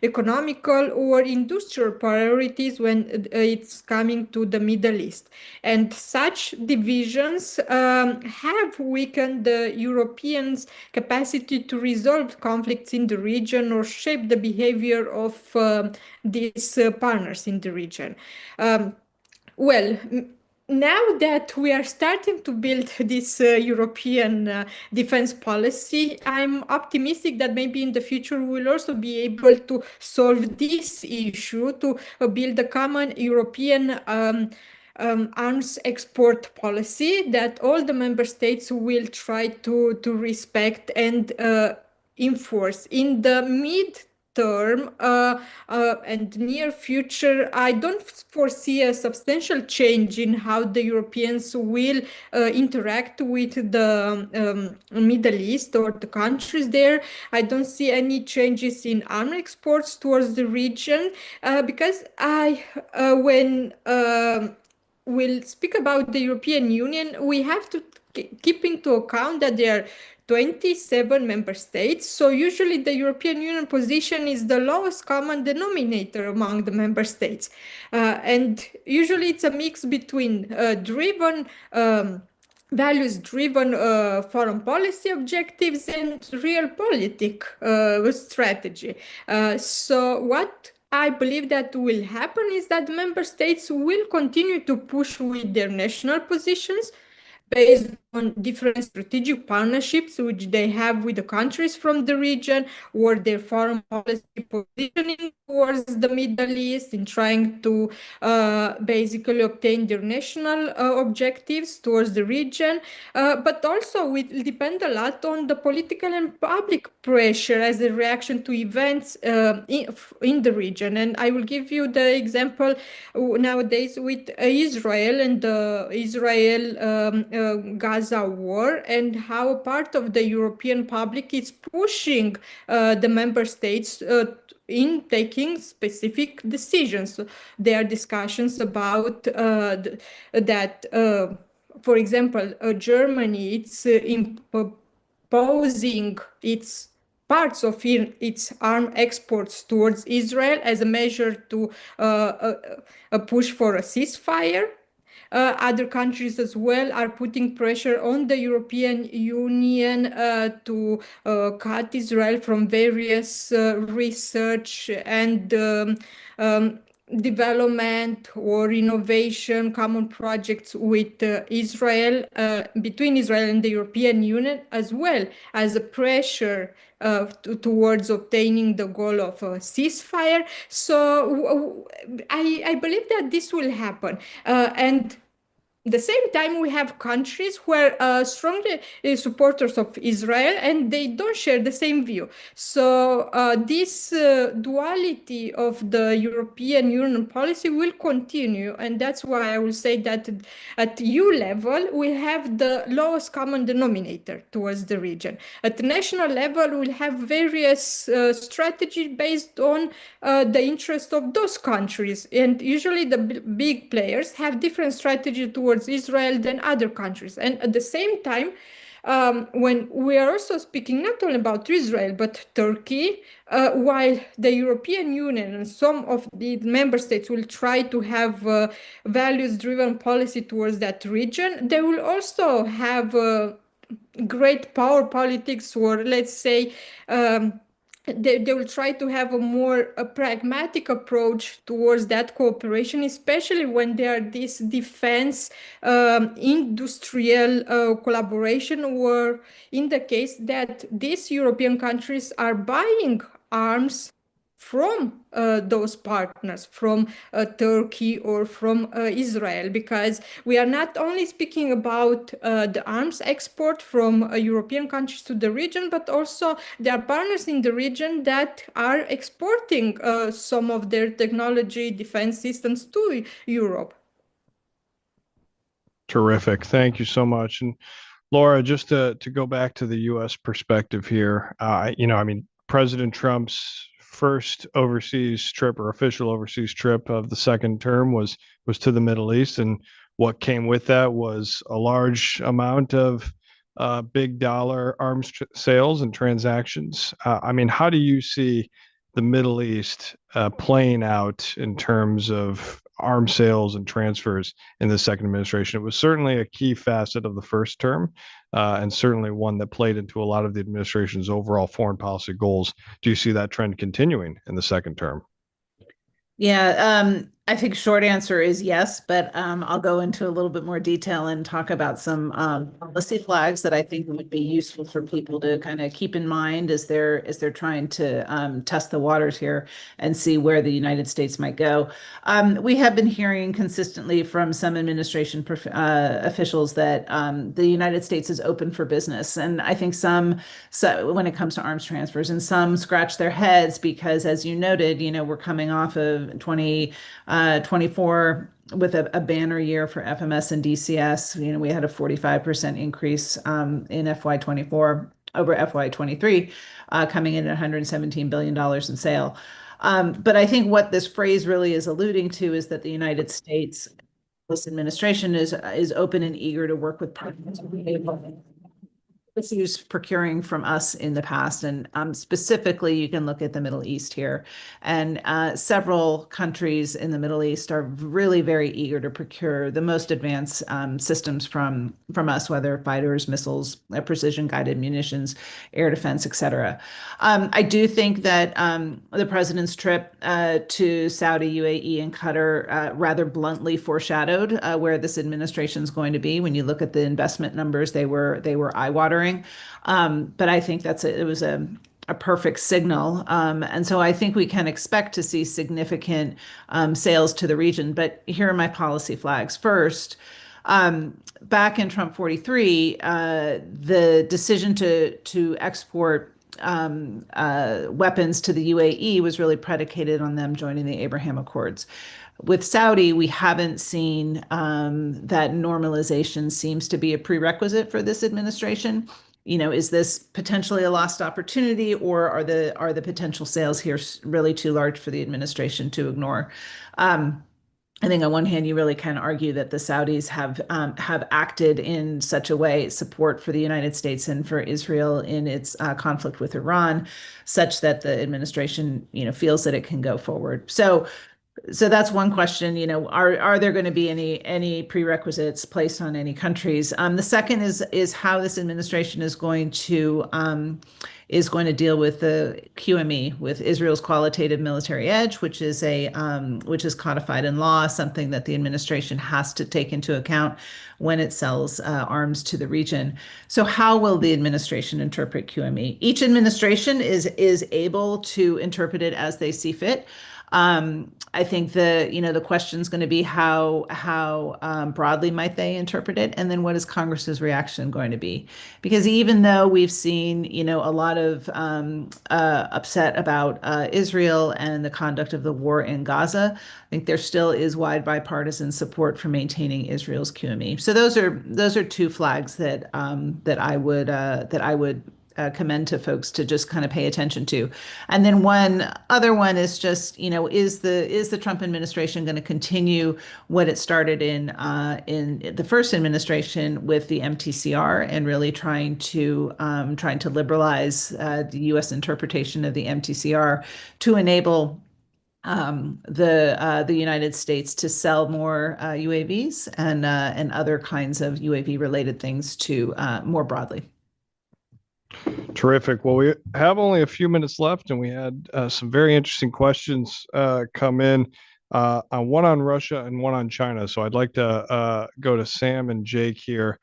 economical, or industrial priorities when it's coming to the Middle East. And such divisions have weakened the Europeans' capacity to resolve conflicts in the region or shape the behavior of these partners in the region. Well, now that we are starting to build this European defense policy, I'm optimistic that maybe in the future we will also be able to solve this issue, to build a common European arms export policy that all the member states will try to respect and enforce. In the mid-term and near future, I don't foresee a substantial change in how the Europeans will interact with the Middle East or the countries there. I don't see any changes in arms exports towards the region because when we'll speak about the European Union, we have to keep into account that there are 27 member states. So usually the European Union position is the lowest common denominator among the member states. And usually it's a mix between values-driven foreign policy objectives and realpolitik strategy. So what I believe that will happen is that member states will continue to push with their national positions based on different strategic partnerships which they have with the countries from the region or their foreign policy positioning towards the Middle East in trying to basically obtain their national objectives towards the region. But also it will depend a lot on the political and public pressure as a reaction to events in the region. And I will give you the example nowadays with Israel and the Israel-Gaza war and how a part of the European public is pushing the member states in taking specific decisions. So there are discussions about that, for example, Germany, it's imposing its parts of its arm exports towards Israel as a measure to a push for a ceasefire. Other countries as well are putting pressure on the European Union to cut Israel from various research and development or innovation common projects with Israel, between Israel and the European Union, as well as a pressure towards obtaining the goal of a ceasefire. So I believe that this will happen. And the same time, we have countries who are strongly supporters of Israel, and they don't share the same view. So this duality of the European Union policy will continue, and that's why I will say that at EU level, we have the lowest common denominator towards the region. At the national level, we'll have various strategies based on the interest of those countries, and usually the big players have different strategy towards Israel than other countries. And at the same time, when we are also speaking not only about Israel but Turkey, while the European Union and some of the member states will try to have values-driven policy towards that region, they will also have great power politics, or let's say they will try to have a pragmatic approach towards that cooperation, especially when there are this defense industrial collaboration, or in the case that these European countries are buying arms from those partners, from Turkey or from Israel, because we are not only speaking about the arms export from European countries to the region, but also there are partners in the region that are exporting some of their technology defense systems to Europe. Terrific. Thank you so much. And Laura, just to go back to the U.S. perspective here, I mean, President Trump's first overseas trip or official overseas trip of the second term was to the Middle East, and what came with that was a large amount of big dollar arms sales and transactions. I mean, how do you see the Middle East playing out in terms of arms sales and transfers in the second administration? It was certainly a key facet of the first term, and certainly one that played into a lot of the administration's overall foreign policy goals. Do you see that trend continuing in the second term? Yeah, I think short answer is yes, but I'll go into a little bit more detail and talk about some policy flags that I think would be useful for people to kind of keep in mind as they're trying to test the waters here and see where the United States might go. We have been hearing consistently from some administration officials that the United States is open for business, and I think when it comes to arms transfers, and some scratch their heads because, as you noted, we're coming off of 2024 with a banner year for FMS and DCS. We had a 45% increase in FY24 over FY23, coming in at $117 billion in sale. But I think what this phrase really is alluding to is that the United States, this administration is open and eager to work with partners who's procuring from us in the past. And specifically, you can look at the Middle East here. And several countries in the Middle East are really very eager to procure the most advanced systems from us, whether fighters, missiles, precision guided munitions, air defense, et cetera. I do think that the president's trip to Saudi, UAE, and Qatar rather bluntly foreshadowed where this administration is going to be. When you look at the investment numbers, they were eye-watering. But I think it was a perfect signal. And so I think we can expect to see significant sales to the region. But here are my policy flags. First, back in Trump 43, the decision to export weapons to the UAE was really predicated on them joining the Abraham Accords. With Saudi, we haven't seen that normalization seems to be a prerequisite for this administration. Is this potentially a lost opportunity, or are the potential sales here really too large for the administration to ignore? I think on one hand, you really can argue that the Saudis have acted in such a way, support for the United States and for Israel in its conflict with Iran, such that the administration, feels that it can go forward. So that's one question. Are there going to be any prerequisites placed on any countries? The second is how this administration is going to is going to deal with the QME, with Israel's qualitative military edge, which is codified in law, something that the administration has to take into account when it sells arms to the region. So how will the administration interpret QME? Each administration is able to interpret it as they see fit. I think the question is going to be how broadly might they interpret it, and then what is Congress's reaction going to be? Because even though we've seen a lot of upset about Israel and the conduct of the war in Gaza, I think there still is wide bipartisan support for maintaining Israel's QME. So those are two flags that I would commend to folks to just kind of pay attention to. And then one other one is just, is the Trump administration going to continue what it started in the first administration with the MTCR and really trying to liberalize the U.S. interpretation of the MTCR to enable the United States to sell more UAVs and other kinds of UAV related things to more broadly. Terrific. Well, we have only a few minutes left, and we had some very interesting questions come in, one on Russia and one on China. So I'd like to go to Sam and Jake here,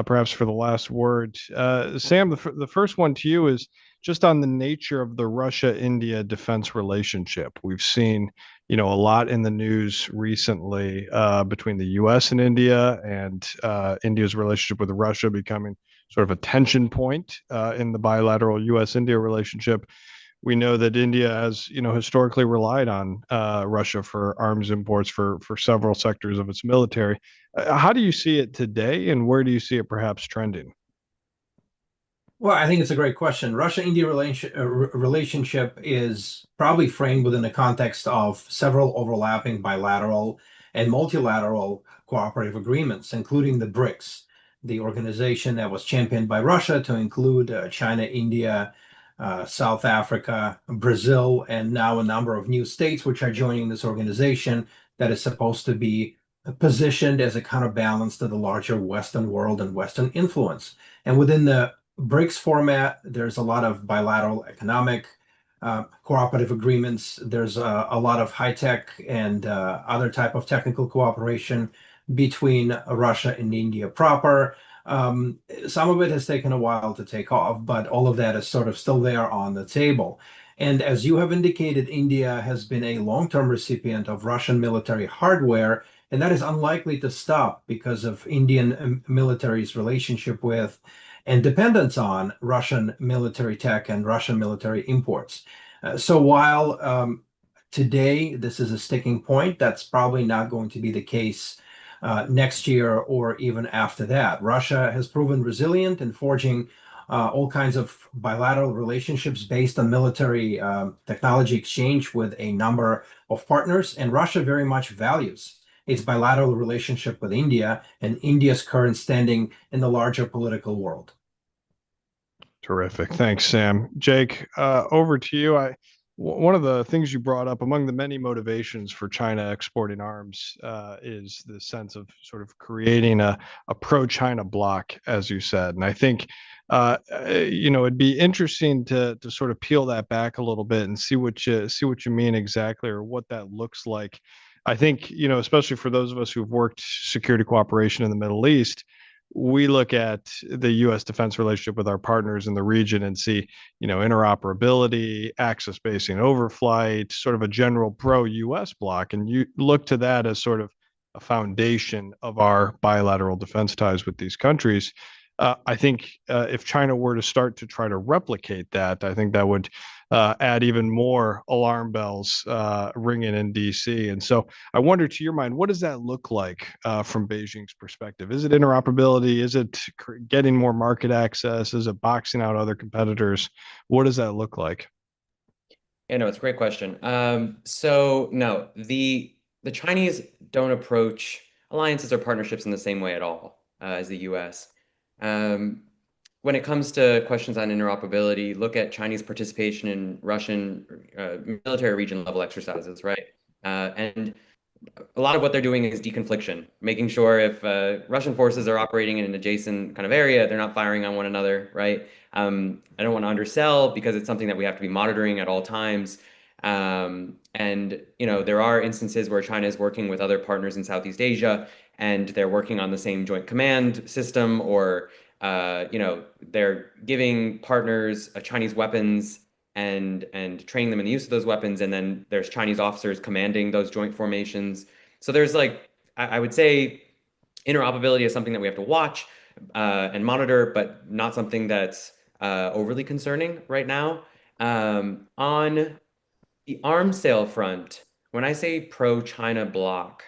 perhaps for the last word. Sam, the first one to you is just on the nature of the Russia-India defense relationship. We've seen, a lot in the news recently between the U.S. and India, and India's relationship with Russia becoming sort of a tension point in the bilateral U.S.-India relationship. We know that India has, historically relied on Russia for arms imports for several sectors of its military. How do you see it today, and where do you see it perhaps trending? Well, I think it's a great question. Russia-India relationship is probably framed within the context of several overlapping bilateral and multilateral cooperative agreements, including the BRICS, the organization that was championed by Russia to include China, India, South Africa, Brazil, and now a number of new states which are joining this organization that is supposed to be positioned as a counterbalance to the larger Western world and Western influence. And within the BRICS format, there's a lot of bilateral economic cooperative agreements. There's a lot of high-tech and other type of technical cooperation between Russia and India proper. Some of it has taken a while to take off, but all of that is sort of still there on the table. And as you have indicated, India has been a long-term recipient of Russian military hardware, and that is unlikely to stop because of Indian military's relationship with and dependence on Russian military tech and Russian military imports. So while today this is a sticking point, that's probably not going to be the case next year or even after that. Russia has proven resilient in forging all kinds of bilateral relationships based on military technology exchange with a number of partners, and Russia very much values its bilateral relationship with India and India's current standing in the larger political world. Terrific. Thanks, Sam. Jake, over to you. One of the things you brought up among the many motivations for China exporting arms is the sense of sort of creating a pro-China bloc, as you said. And I think, it'd be interesting to sort of peel that back a little bit and see what you mean exactly, or what that looks like. I think, especially for those of us who've worked security cooperation in the Middle East, we look at the U.S. defense relationship with our partners in the region and see, interoperability, access basing overflight, sort of a general pro-U.S. bloc. And you look to that as sort of a foundation of our bilateral defense ties with these countries. I think if China were to start to try to replicate that, I think that would add even more alarm bells ringing in DC. And so I wonder, to your mind, what does that look like from Beijing's perspective? Is it interoperability? Is it getting more market access? Is it boxing out other competitors? What does that look like? Yeah, no, it's a great question. So no, the Chinese don't approach alliances or partnerships in the same way at all as the US. When it comes to questions on interoperability, look at Chinese participation in Russian military region level exercises, right? And a lot of what they're doing is deconfliction, making sure if Russian forces are operating in an adjacent kind of area, they're not firing on one another, right? I don't want to undersell because it's something that we have to be monitoring at all times. And there are instances where China is working with other partners in Southeast Asia, and they're working on the same joint command system, or they're giving partners Chinese weapons and training them in the use of those weapons, and then there's Chinese officers commanding those joint formations. So there's I would say interoperability is something that we have to watch and monitor, but not something that's overly concerning right now. On the arms sale front, when I say pro-China bloc,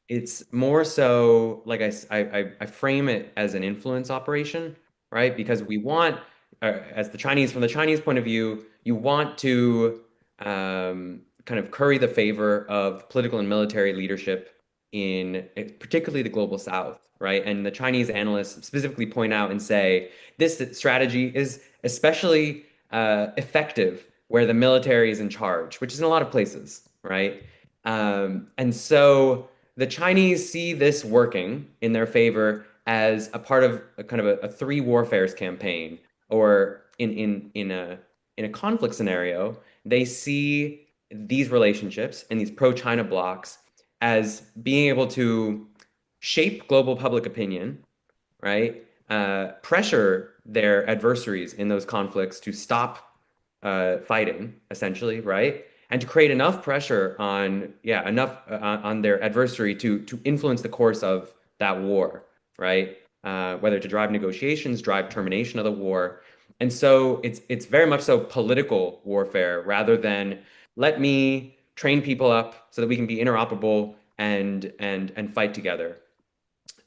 it's more so like I frame it as an influence operation, right? Because we want, from the Chinese point of view, you want to kind of curry the favor of political and military leadership in particularly the global South, right? And the Chinese analysts specifically point out and say this strategy is especially effective where the military is in charge, which is in a lot of places, right? And so the Chinese see this working in their favor as a part of a kind of a three warfares campaign, or in a conflict scenario, they see these relationships and these pro-China blocs as being able to shape global public opinion, right? Pressure their adversaries in those conflicts to stop fighting, essentially, right? And to create enough pressure on their adversary to influence the course of that war, right? Whether to drive negotiations, drive termination of the war. And so it's very much so political warfare rather than let me train people up so that we can be interoperable and fight together.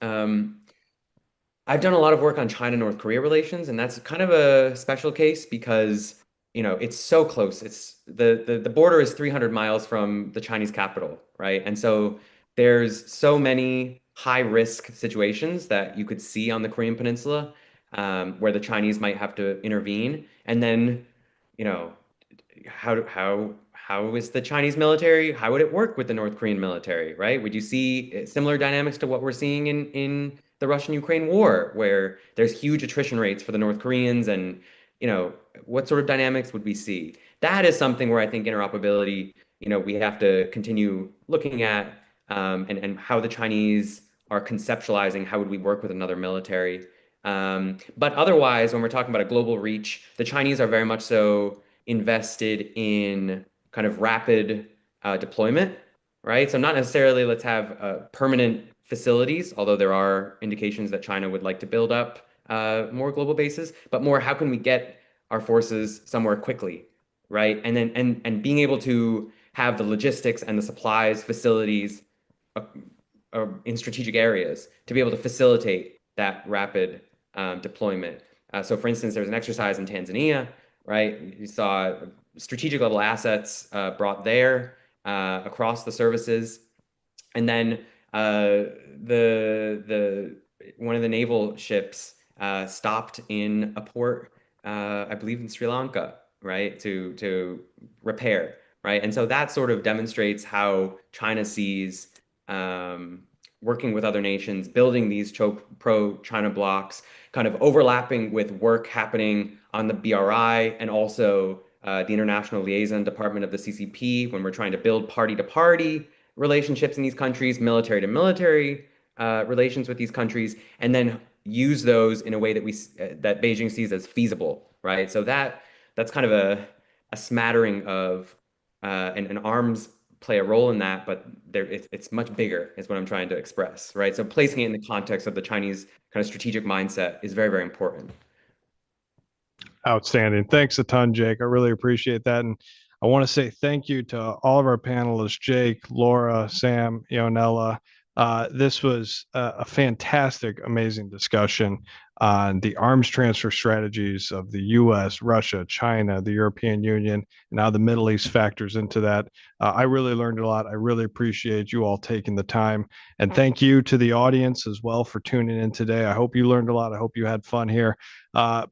I've done a lot of work on China-North Korea relations, and that's kind of a special case because it's so close. It's the border is 300 miles from the Chinese capital, right? And so there's so many high risk situations that you could see on the Korean Peninsula where the Chinese might have to intervene. And then, how is the Chinese military? How would it work with the North Korean military, right? Would you see similar dynamics to what we're seeing in the Russian-Ukraine war, where there's huge attrition rates for the North Koreans, and what sort of dynamics would we see? That is something where I think interoperability, we have to continue looking at, and how the Chinese are conceptualizing how would we work with another military. But otherwise, when we're talking about a global reach, the Chinese are very much so invested in kind of rapid deployment, right? So not necessarily let's have permanent facilities, although there are indications that China would like to build up more global bases, but more how can we get our forces somewhere quickly, right? And then and being able to have the logistics and the supplies, facilities in strategic areas to be able to facilitate that rapid deployment. So for instance, there was an exercise in Tanzania, right? You saw strategic level assets brought there across the services. And then one of the naval ships stopped in a port, I believe in Sri Lanka, right, to repair, right? And so that sort of demonstrates how China sees working with other nations, building these pro-China blocs, kind of overlapping with work happening on the BRI and also the International Liaison Department of the CCP when we're trying to build party-to-party relationships in these countries, military-to-military relations with these countries, and then use those in a way that that Beijing sees as feasible, right? So that's kind of a smattering of and arms play a role in that, but it's much bigger is what I'm trying to express, right? So placing it in the context of the Chinese kind of strategic mindset is very, very important. Outstanding. Thanks a ton, Jake. I really appreciate that. And I want to say thank you to all of our panelists, Jake, Laura, Sam, Ionella. This was a fantastic, amazing discussion on the arms transfer strategies of the U.S., Russia, China, the European Union, and how the Middle East factors into that. I really learned a lot. I really appreciate you all taking the time. And thank you to the audience as well for tuning in today. I hope you learned a lot. I hope you had fun here.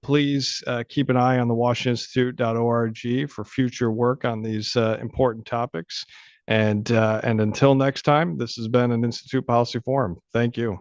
Please keep an eye on the WashingtonInstitute.org for future work on these important topics. And until next time, this has been an Institute Policy Forum. Thank you.